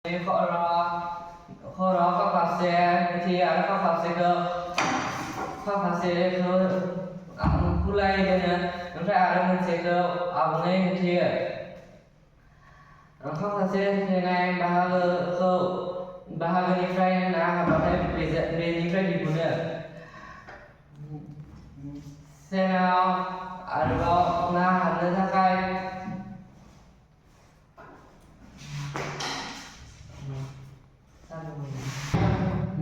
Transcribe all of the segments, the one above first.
Khoro các bác sĩ thì các bác sĩ kulai dengan oमफ्राय आरो मोनसेखौ आबुङै होथेयो माखासे होथेनाय बाहागोनिफ्राय ना हाबबाथाय बेनिफ्राय दिहुनो सेनाव आरोबाव ना हाबनो थाखाय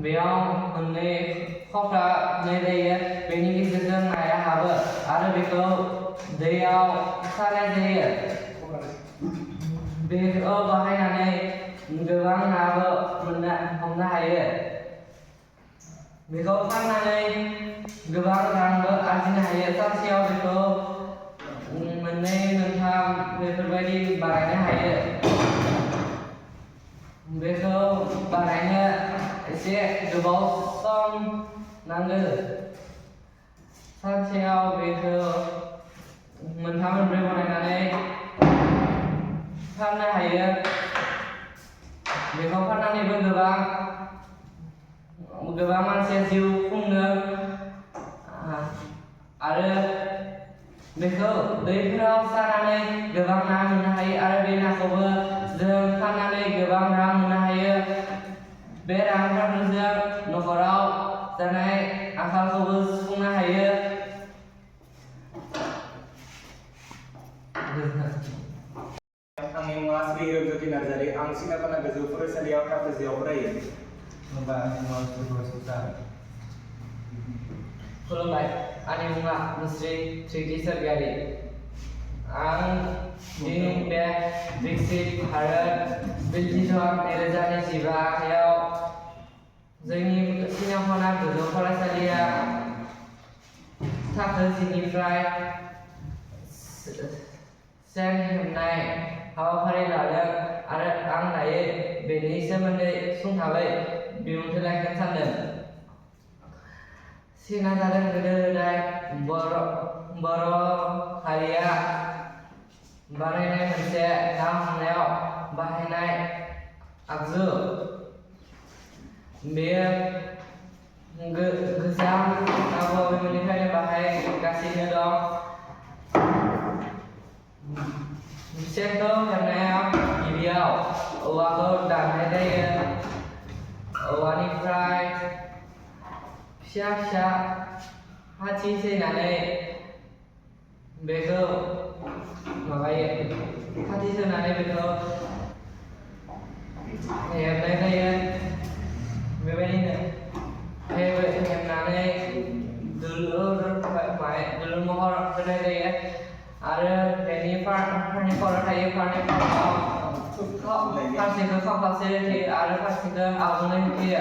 बेयाव मोननै खफा होनाय जायो बेनि गेजेरजों नाया हाबो आरो बेखौ दैयाव सानाय जायो बेखौ बाहायनानै गोबां नाबो हमनो हायो बेखौ फाननानै गोबां रांबो आरजिनो हायो सानसेयाव बेखौ मोननै मोनथाम बेफोरबायदि बानायनो हायो बेखौ बानायनो एसे गोबाव सम नांगौ सानसेयाव बेखौ मोनथाम मोनब्रै बानायनानै फाननो हायो बेखौ फाननानैबो गोबां मानसिया जिउ खुङो आरो बेखौ दैफोराव सानानै गोबां ना मोननो हायो आरो बे नाखौबो जों फाननानै गोबां रां मोननो हायो बे रांफोरजों नखराव जानाय आंखालखौबो सुफुंनो हायो आंनि मुङा श्री रोंजोति नार्जारि आं सिनापाना गोजौ फरायसालियाव थाखोजियाव फरायो खुलुमबाय आंनि मुङा मुस्रि थ्रिथि सोरगियारि आं दिनै बे विकसित भारत बिल्डिं 2025 जोंनि सिनापाना गोजौ फरायसालिया थाखो 10 निफ्राय सेन हेबनाय हाबाफारि लादों आरो आं दायो बेनि सोमोन्दै सुंथाबै बिबुंथि लाखिनो सानदों सेना जादों गोदो गोदाय बर' हारिया बानायनाय मोनसे ना हमनायाव बाहायनाय आगजु बेयो गोजाम आबौ आबैमोननिफ्रायनो बाहायगासिनो दं सेनखौ हेबनायाव गिबियाव औवाखौ दाननाय जायो औवानिफ्राय फिसा फिसा खाथि सैनानै बेखौ खाथि सोनानै बेखौ हेबनाय जायो बेबायदिनो हेबनानै दुलुर महर होनाय जायो आरो बेनि फारनै खर' थायो फारनै खर'आव फारसेखौ खावसे होथेयो आरो फारसेखौ आबुङै होथेयो